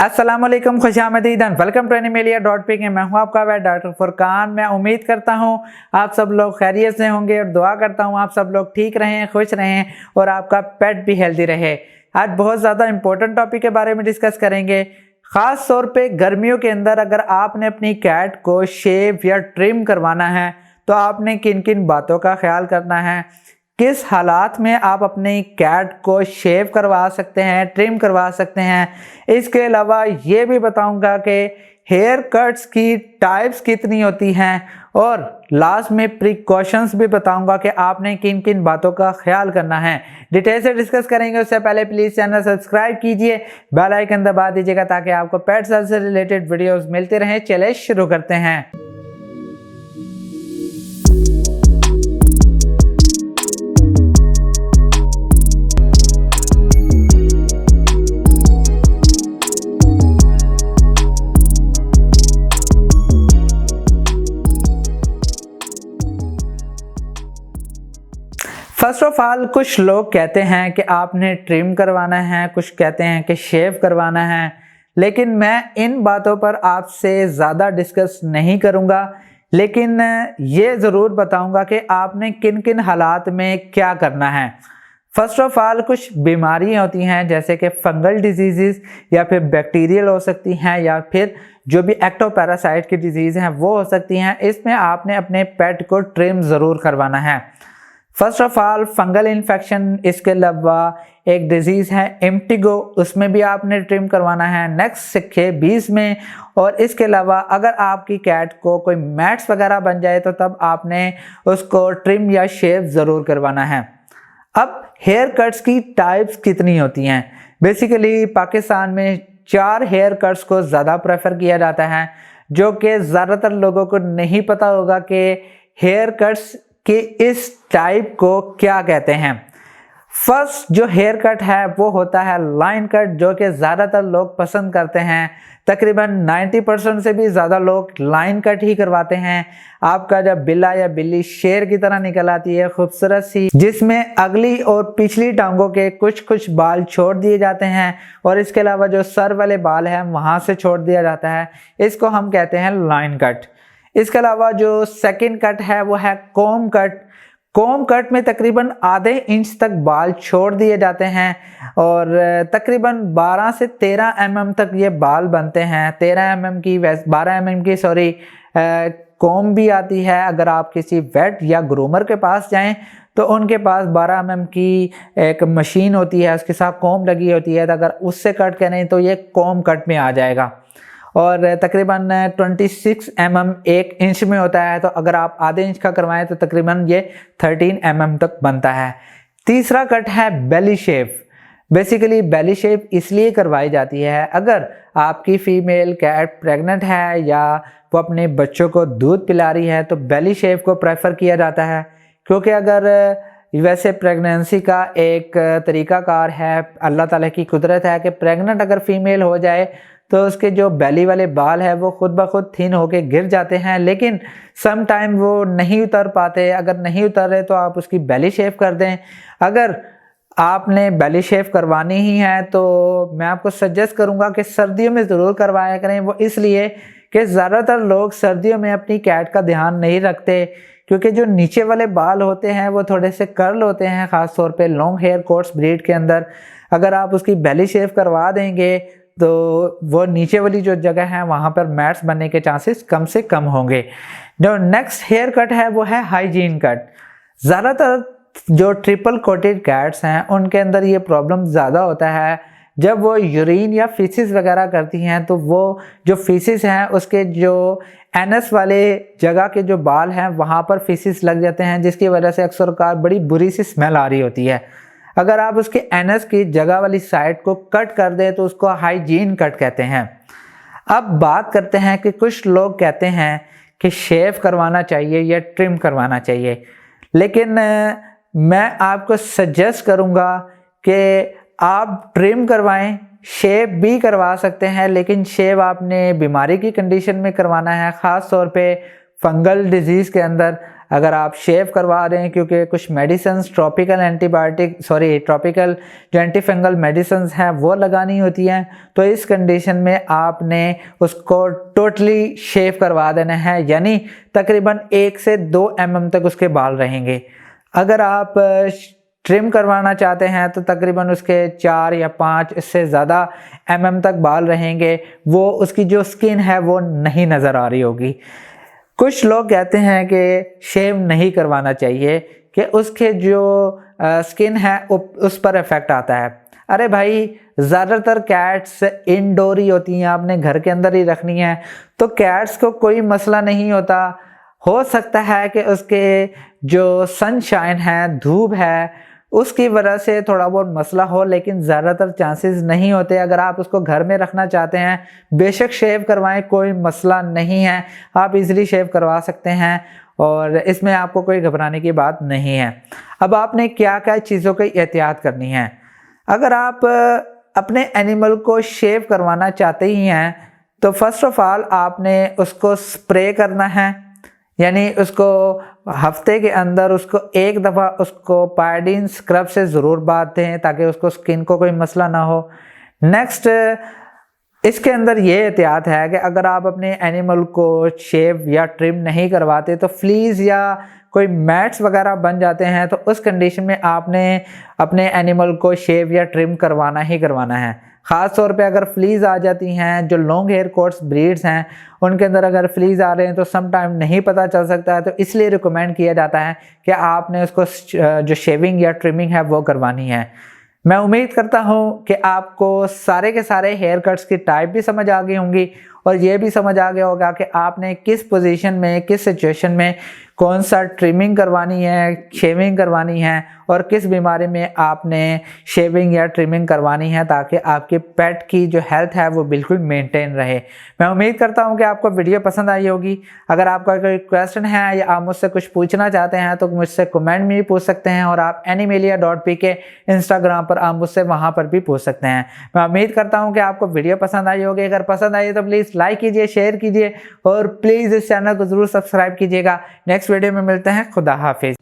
अस्सलाम वालेकुम, खुशामदीद, welcome to एनिमेलिया.pk। मैं हूं आपका वेट डॉक्टर फुरकान। मैं उम्मीद करता हूं आप सब लोग खैरियत से होंगे और दुआ करता हूं आप सब लोग ठीक रहें, खुश रहें और आपका पेट भी हेल्दी रहे। आज बहुत ज़्यादा इंपॉर्टेंट टॉपिक के बारे में डिस्कस करेंगे। ख़ास तौर पे गर्मियों के अंदर अगर आपने अपनी कैट को शेव या ट्रिम करवाना है तो आपने किन किन बातों का ख्याल करना है, किस हालात में आप अपनी कैट को शेव करवा सकते हैं, ट्रिम करवा सकते हैं। इसके अलावा ये भी बताऊंगा कि हेयर कट्स की टाइप्स कितनी होती हैं और लास्ट में प्रिकॉशंस भी बताऊंगा कि आपने किन किन बातों का ख्याल करना है। डिटेल से डिस्कस करेंगे। उससे पहले प्लीज़ चैनल सब्सक्राइब कीजिए, बेल आइकन दबा दीजिएगा ताकि आपको पेट हेल्थ से रिलेटेड वीडियोज़ मिलते रहें। चलिए शुरू करते हैं। फर्स्ट ऑफ ऑल, कुछ लोग कहते हैं कि आपने ट्रिम करवाना है, कुछ कहते हैं कि शेव करवाना है, लेकिन मैं इन बातों पर आपसे ज़्यादा डिस्कस नहीं करूँगा। लेकिन ये ज़रूर बताऊँगा कि आपने किन किन हालात में क्या करना है। फर्स्ट ऑफ ऑल, कुछ बीमारियाँ होती हैं जैसे कि फंगल डिजीज़ या फिर बैक्टीरियल हो सकती हैं या फिर जो भी एक्टोपैरासाइट की डिजीज़ हैं वो हो सकती हैं। इसमें आपने अपने पेट को ट्रिम ज़रूर करवाना है। First of all, fungal infection, इसके अलावा एक डिजीज़ है इम्टिगो, उसमें भी आपने ट्रिम करवाना है नेक्स्ट स्केबीज में। और इसके अलावा अगर आपकी कैट को कोई मैट्स वगैरह बन जाए तो तब आपने उसको ट्रिम या शेव ज़रूर करवाना है। अब हेयर कट्स की टाइप्स कितनी होती हैं? बेसिकली पाकिस्तान में 4 हेयर कट्स को ज़्यादा प्रेफर किया जाता है, जो कि ज़्यादातर लोगों को नहीं पता होगा कि हेयर कट्स कि इस टाइप को क्या कहते हैं। फर्स्ट जो हेयर कट है वो होता है लाइन कट, जो कि ज़्यादातर लोग पसंद करते हैं। तकरीबन 90% से भी ज़्यादा लोग लाइन कट ही करवाते हैं। आपका जब बिल्ला या बिल्ली शेर की तरह निकल आती है खूबसूरत सी, जिसमें अगली और पिछली टांगों के कुछ कुछ बाल छोड़ दिए जाते हैं और इसके अलावा जो सर वाले बाल हैं वहाँ से छोड़ दिया जाता है, इसको हम कहते हैं लाइन कट। इसके अलावा जो सेकंड कट है वो है कॉम कट। कॉम कट में तकरीबन आधे इंच तक बाल छोड़ दिए जाते हैं और तकरीबन 12 से 13 mm तक ये बाल बनते हैं। 12 mm की कॉम भी आती है। अगर आप किसी वेट या ग्रूमर के पास जाएं तो उनके पास 12 mm की एक मशीन होती है, उसके साथ कॉम लगी होती है, तो अगर उससे कट करें तो ये कॉम कट में आ जाएगा। और तकरीबन 26 mm 1 इंच में होता है, तो अगर आप आधे इंच का करवाएं तो तकरीबन ये 13 mm तक बनता है। तीसरा कट है बेली शेव। बेसिकली बेली शेव इसलिए करवाई जाती है अगर आपकी फीमेल कैट प्रेग्नेंट है या वो अपने बच्चों को दूध पिला रही है तो बेली शेव को प्रेफर किया जाता है। क्योंकि अगर वैसे प्रेगनेंसी का एक तरीक़ाकार है, अल्लाह ताला की कुदरत है कि प्रेग्नेंट अगर फीमेल हो जाए तो उसके जो बेली वाले बाल है वो खुद ब खुद थिन होके गिर जाते हैं, लेकिन सम टाइम वो नहीं उतर पाते। अगर नहीं उतरे तो आप उसकी बेली शेव कर दें। अगर आपने बेली शेव करवानी ही है तो मैं आपको सजेस्ट करूंगा कि सर्दियों में ज़रूर करवाया करें। वो इसलिए कि ज़्यादातर लोग सर्दियों में अपनी कैट का ध्यान नहीं रखते, क्योंकि जो नीचे वाले बाल होते हैं वो थोड़े से कर्ल होते हैं, ख़ास तौर पे लॉन्ग हेयर कोट्स ब्रीड के अंदर। अगर आप उसकी बेली शेव करवा देंगे तो वो नीचे वाली जो जगह है वहाँ पर मैट्स बनने के चांसेस कम से कम होंगे। जो नेक्स्ट हेयर कट है वो है हाइजीन कट। ज़्यादातर जो ट्रिपल कोटेड कैट्स हैं उनके अंदर ये प्रॉब्लम ज़्यादा होता है। जब वो यूरिन या फीसिस वगैरह करती हैं तो वो जो फीसिस हैं उसके जो एनस वाले जगह के जो बाल हैं वहाँ पर फीसिस लग जाते हैं, जिसकी वजह से अक्सर बड़ी बुरी सी स्मेल आ रही होती है। अगर आप उसके एनस की जगह वाली साइड को कट कर दें तो उसको हाइजीन कट कहते हैं। अब बात करते हैं कि कुछ लोग कहते हैं कि शेव करवाना चाहिए या ट्रिम करवाना चाहिए, लेकिन मैं आपको सजेस्ट करूंगा कि आप ट्रिम करवाएं। शेव भी करवा सकते हैं, लेकिन शेव आपने बीमारी की कंडीशन में करवाना है, ख़ास तौर पे फंगल डिजीज़ के अंदर। अगर आप शेव करवा रहे हैं, क्योंकि कुछ मेडिसिन ट्रॉपिकल जो एंटी फंगल मेडिसिन हैं वो लगानी होती हैं, तो इस कंडीशन में आपने उसको टोटली शेव करवा देना है, यानी तकरीबन 1 से 2 mm तक उसके बाल रहेंगे। अगर आप ट्रिम करवाना चाहते हैं तो तकरीबन उसके 4 या 5 इससे ज़्यादा mm तक बाल रहेंगे, वो उसकी जो स्किन है वो नहीं नज़र आ रही होगी। कुछ लोग कहते हैं कि शेव नहीं करवाना चाहिए कि उसके जो स्किन है उस पर इफ़ेक्ट आता है। अरे भाई, ज़्यादातर कैट्स इंडोर ही होती हैं, आपने घर के अंदर ही रखनी है, तो कैट्स को कोई मसला नहीं होता। हो सकता है कि उसके जो सनशाइन है, धूप है, उसकी वजह से थोड़ा बहुत मसला हो, लेकिन ज़्यादातर चांसेस नहीं होते। अगर आप उसको घर में रखना चाहते हैं, बेशक शेव करवाएं, कोई मसला नहीं है, आप इजीली शेव करवा सकते हैं और इसमें आपको कोई घबराने की बात नहीं है। अब आपने क्या क्या चीज़ों की एहतियात करनी है। अगर आप अपने एनिमल को शेव करवाना चाहते ही हैं तो फर्स्ट ऑफ ऑल आपने उसको स्प्रे करना है, यानी उसको हफ्ते के अंदर उसको एक दफ़ा उसको पायोडीन स्क्रब से ज़रूर बात दें ताकि उसको स्किन को कोई मसला ना हो। नेक्स्ट, इसके अंदर ये एहतियात है कि अगर आप अपने एनिमल को शेव या ट्रिम नहीं करवाते तो फ्लीज या कोई मैट्स वगैरह बन जाते हैं, तो उस कंडीशन में आपने अपने एनिमल को शेव या ट्रिम करवाना ही करवाना है। ख़ास तौर पे अगर फ्लीज आ जाती हैं, जो लॉन्ग हेयर कोट्स ब्रीड्स हैं उनके अंदर अगर फ्लीज आ रहे हैं तो सम टाइम नहीं पता चल सकता है, तो इसलिए रिकमेंड किया जाता है कि आपने उसको जो शेविंग या ट्रिमिंग है वो करवानी है। मैं उम्मीद करता हूं कि आपको सारे के सारे हेयर कट्स की टाइप भी समझ आ गई होंगी और ये भी समझ आ गया होगा कि आपने किस पोजीशन में, किस सिचुएशन में कौन सा ट्रिमिंग करवानी है, शेविंग करवानी है और किस बीमारी में आपने शेविंग या ट्रिमिंग करवानी है, ताकि आपके पेट की जो हेल्थ है वो बिल्कुल मेंटेन रहे। मैं उम्मीद करता हूं कि आपको वीडियो पसंद आई होगी। अगर आपका कोई क्वेश्चन है या आप मुझसे कुछ पूछना चाहते हैं तो मुझसे कमेंट में भी पूछ सकते हैं और आप animalia.pk इंस्टाग्राम पर आप मुझसे वहाँ पर भी पूछ सकते हैं। मैं उम्मीद करता हूँ कि आपको वीडियो पसंद आई होगी। अगर पसंद आई तो प्लीज़ लाइक कीजिए, शेयर कीजिए और प्लीज़ इस चैनल को ज़रूर सब्सक्राइब कीजिएगा। नेक्स्ट वीडियो में मिलते हैं। खुदा हाफिज़।